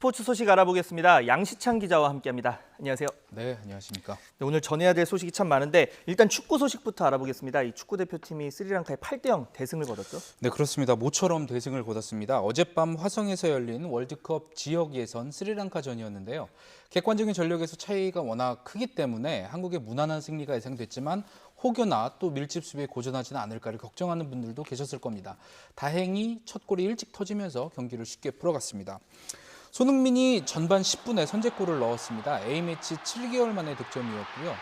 스포츠 소식 알아보겠습니다. 양시창 기자와 함께합니다. 안녕하세요. 네, 안녕하십니까. 네, 오늘 전해야 될 소식이 참 많은데 일단 축구 소식부터 알아보겠습니다. 이 축구 대표팀이 스리랑카에 8대0 대승을 거뒀죠? 네, 그렇습니다. 모처럼 대승을 거뒀습니다. 어젯밤 화성에서 열린 월드컵 지역 예선 스리랑카전이었는데요. 객관적인 전력에서 차이가 워낙 크기 때문에 한국의 무난한 승리가 예상됐지만 혹여나 또 밀집 수비에 고전하지는 않을까를 걱정하는 분들도 계셨을 겁니다. 다행히 첫 골이 일찍 터지면서 경기를 쉽게 풀어갔습니다. 손흥민이 전반 10분에 선제골을 넣었습니다. A매치 7개월 만의 득점이었고요.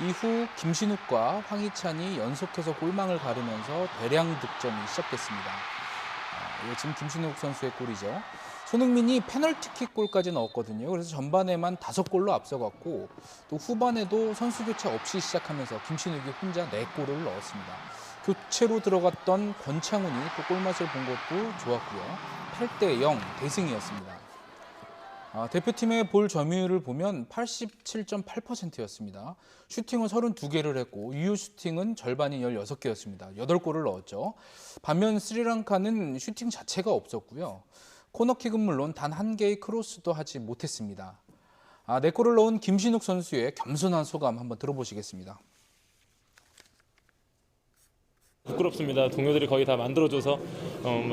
이후 김신욱과 황희찬이 연속해서 골망을 가르면서 대량 득점이 시작됐습니다. 이거 지금 김신욱 선수의 골이죠. 손흥민이 페널티킥 골까지 넣었거든요. 그래서 전반에만 5골로 앞서갔고 또 후반에도 선수 교체 없이 시작하면서 김신욱이 혼자 4골을 넣었습니다. 교체로 들어갔던 권창훈이 또 골맛을 본 것도 좋았고요. 8대0 대승이었습니다. 대표팀의 볼 점유율을 보면 87.8%였습니다. 슈팅은 32개를 했고 유효 슈팅은 절반인 16개였습니다. 8골을 넣었죠. 반면 스리랑카는 슈팅 자체가 없었고요. 코너킥은 물론 단 1개의 크로스도 하지 못했습니다. 4골을 넣은 김신욱 선수의 겸손한 소감 한번 들어보시겠습니다. 부끄럽습니다. 동료들이 거의 다 만들어줘서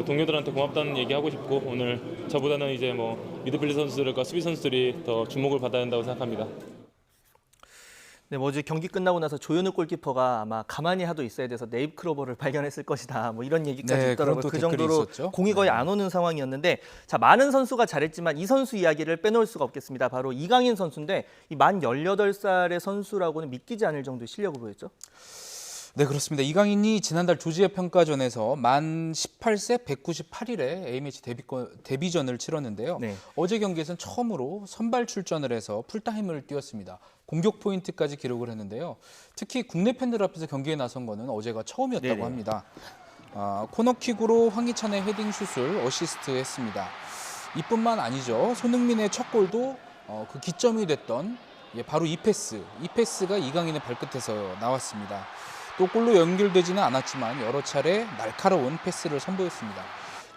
동료들한테 고맙다는 얘기하고 싶고 오늘 저보다는 이제 미드필더 선수들과 수비 선수들이 더 주목을 받아야 한다고 생각합니다. 네, 어제 경기 끝나고 나서 조현욱 골키퍼가 아마 가만히 하도 있어야 돼서 네잎크로버를 발견했을 것이다. 이런 얘기까지 있더라고요. 그 정도로 있었죠? 공이 거의 안 오는 상황이었는데 자, 많은 선수가 잘했지만 이 선수 이야기를 빼놓을 수가 없겠습니다. 바로 이강인 선수인데 이 만 18살의 선수라고는 믿기지 않을 정도의 실력을 보였죠. 네, 그렇습니다. 이강인이 지난달 조지아 평가전에서 만 18세 198일에 A매치 데뷔전을 치렀는데요. 네. 어제 경기에서는 처음으로 선발 출전을 해서 풀타임을 뛰었습니다. 공격 포인트까지 기록을 했는데요. 특히 국내 팬들 앞에서 경기에 나선 거는 어제가 처음이었다고 네네. 합니다. 코너킥으로 황희찬의 헤딩 슛을 어시스트했습니다. 이뿐만 아니죠. 손흥민의 첫 골도 그 기점이 됐던 바로 이 패스가 이강인의 발끝에서 나왔습니다. 또 골로 연결되지는 않았지만 여러 차례 날카로운 패스를 선보였습니다.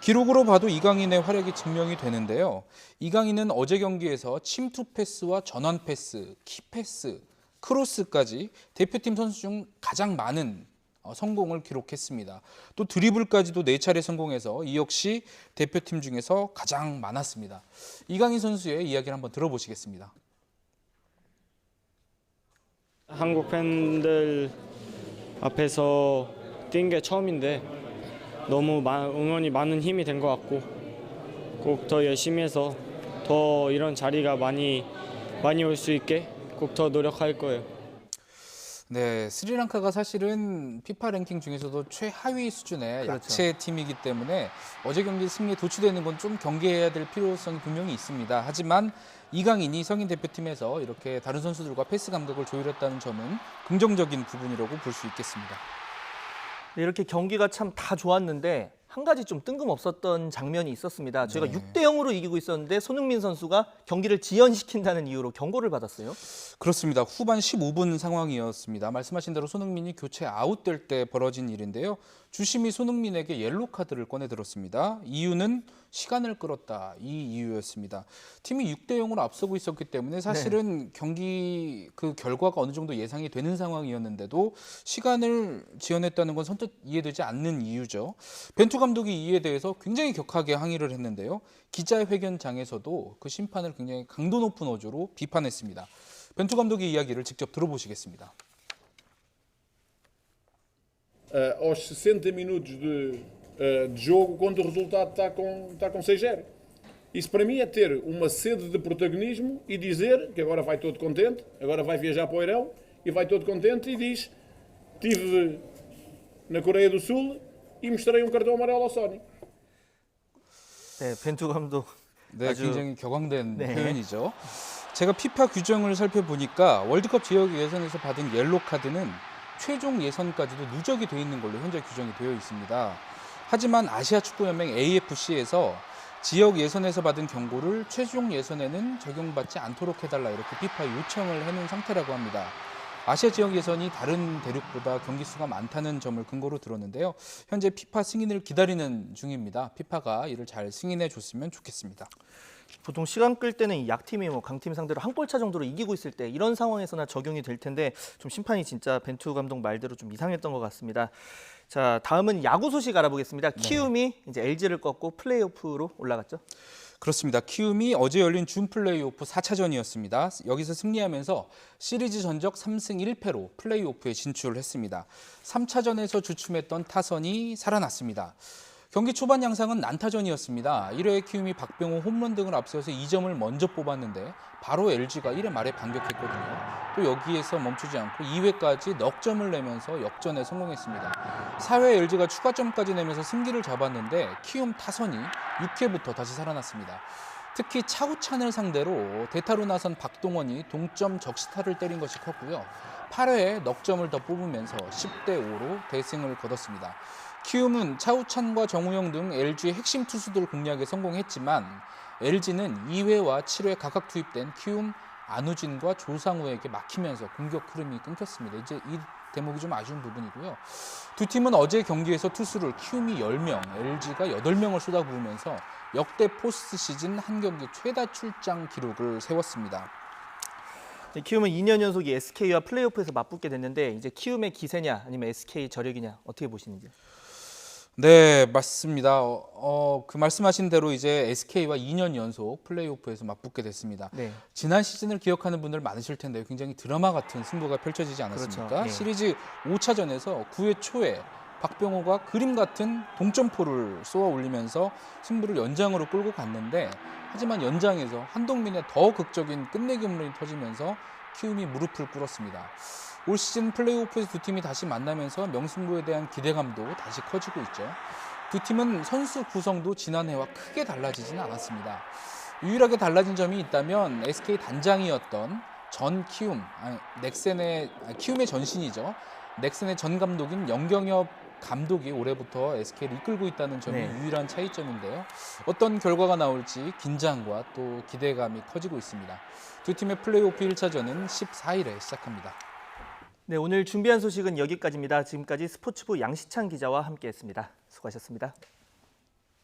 기록으로 봐도 이강인의 활약이 증명이 되는데요. 이강인은 어제 경기에서 침투 패스와 전환 패스, 키 패스, 크로스까지 대표팀 선수 중 가장 많은 성공을 기록했습니다. 또 드리블까지도 4차례 성공해서 이 역시 대표팀 중에서 가장 많았습니다. 이강인 선수의 이야기를 한번 들어보시겠습니다. 한국 팬들 앞에서 뛴 게 처음인데 너무 응원이 많은 힘이 된 것 같고 꼭 더 열심히 해서 더 이런 자리가 많이 올 수 있게 꼭 더 노력할 거예요. 네, 스리랑카가 사실은 피파 랭킹 중에서도 최하위 수준의 그렇죠. 약체 팀이기 때문에 어제 경기 승리에 도취되는 건 좀 경계해야 될 필요성이 분명히 있습니다. 하지만 이강인이 성인 대표팀에서 이렇게 다른 선수들과 패스 감각을 조율했다는 점은 긍정적인 부분이라고 볼 수 있겠습니다. 네, 이렇게 경기가 참 다 좋았는데 한 가지 좀 뜬금없었던 장면이 있었습니다. 저희가 네. 6대0으로 이기고 있었는데 손흥민 선수가 경기를 지연시킨다는 이유로 경고를 받았어요. 그렇습니다. 후반 15분 상황이었습니다. 말씀하신 대로 손흥민이 교체 아웃될 때 벌어진 일인데요. 주심이 손흥민에게 옐로 카드를 꺼내들었습니다. 이유는 시간을 끌었다, 이 이유였습니다. 팀이 6대0으로 앞서고 있었기 때문에 사실은 경기 그 결과가 어느 정도 예상이 되는 상황이었는데도 시간을 지연했다는 건 선뜻 이해되지 않는 이유죠. 벤투 감독이 이에 대해서 굉장히 격하게 항의를 했는데요. 기자회견장에서도 그 심판을 굉장히 강도 높은 어조로 비판했습니다. 벤투 감독의 이야기를 직접 들어보시겠습니다. aos 60 minutos de jogo, quando o resultado está com 6-0. Isso para mim é ter uma sede de protagonismo e dizer que agora vai todo contente, agora vai viajar para o Irão e vai todo contente e diz: estive na Coreia do Sul e mostrei cartão amarelo ao Sony. 네, 벤투 감독 네, 아주 굉장히 격앙된 네. 표현이죠. 제가 피파 규정을 살펴보니까 월드컵 지역 예선에서 받은 옐로 카드는 최종 예선까지도 누적이 돼 있는 걸로 현재 규정이 되어 있습니다. 하지만 아시아 축구연맹 AFC에서 지역 예선에서 받은 경고를 최종 예선에는 적용받지 않도록 해달라 이렇게 피파에 요청을 해놓은 상태라고 합니다. 아시아 지역 예선이 다른 대륙보다 경기 수가 많다는 점을 근거로 들었는데요. 현재 피파 승인을 기다리는 중입니다. 피파가 이를 잘 승인해 줬으면 좋겠습니다. 보통 시간 끌 때는 이 약팀이 뭐 강팀 상대로 한 골차 정도로 이기고 있을 때 이런 상황에서나 적용이 될 텐데 좀 심판이 진짜 벤투 감독 말대로 좀 이상했던 것 같습니다. 자, 다음은 야구 소식 알아보겠습니다. 키움이 이제 LG를 꺾고 플레이오프로 올라갔죠. 그렇습니다. 키움이 어제 열린 준 플레이오프 4차전이었습니다. 여기서 승리하면서 시리즈 전적 3승 1패로 플레이오프에 진출을 했습니다. 3차전에서 주춤했던 타선이 살아났습니다. 경기 초반 양상은 난타전이었습니다. 1회에 키움이 박병호 홈런 등을 앞세워서 2점을 먼저 뽑았는데 바로 LG가 1회 말에 반격했거든요. 또 여기에서 멈추지 않고 2회까지 넉 점을 내면서 역전에 성공했습니다. 4회 LG가 추가점까지 내면서 승기를 잡았는데 키움 타선이 6회부터 다시 살아났습니다. 특히 차우찬을 상대로 대타로 나선 박동원이 동점 적시타를 때린 것이 컸고요. 8회에 넉 점을 더 뽑으면서 10대 5로 대승을 거뒀습니다. 키움은 차우찬과 정우영 등 LG의 핵심 투수들 공략에 성공했지만 LG는 2회와 7회 각각 투입된 키움 안우진과 조상우에게 막히면서 공격 흐름이 끊겼습니다. 이제 이 대목이 좀 아쉬운 부분이고요. 두 팀은 어제 경기에서 투수를 키움이 10명, LG가 8명을 쏟아부으면서 역대 포스트 시즌 한 경기 최다 출장 기록을 세웠습니다. 키움은 2년 연속 이 SK와 플레이오프에서 맞붙게 됐는데 이제 키움의 기세냐 아니면 SK 저력이냐 어떻게 보시는지? 네, 맞습니다. 그 말씀하신 대로 이제 SK와 2년 연속 플레이오프에서 맞붙게 됐습니다. 네. 지난 시즌을 기억하는 분들 많으실 텐데요. 굉장히 드라마 같은 승부가 펼쳐지지 않았습니까? 그렇죠. 네. 시리즈 5차전에서 9회 초에 박병호가 그림 같은 동점포를 쏘아 올리면서 승부를 연장으로 끌고 갔는데 하지만 연장에서 한동민의 더 극적인 끝내기 홈런이 터지면서 키움이 무릎을 꿇었습니다. 올 시즌 플레이오프에서 두 팀이 다시 만나면서 명승부에 대한 기대감도 다시 커지고 있죠. 두 팀은 선수 구성도 지난해와 크게 달라지지는 않았습니다. 유일하게 달라진 점이 있다면 SK 단장이었던 전 키움, 키움의 전신이죠. 넥센의 전 감독인 영경엽 감독이 올해부터 SK를 이끌고 있다는 점이 네. 유일한 차이점인데요. 어떤 결과가 나올지 긴장과 또 기대감이 커지고 있습니다. 두 팀의 플레이오프 1차전은 14일에 시작합니다. 네, 오늘 준비한 소식은 여기까지입니다. 지금까지 스포츠부 양시창 기자와 함께했습니다. 수고하셨습니다.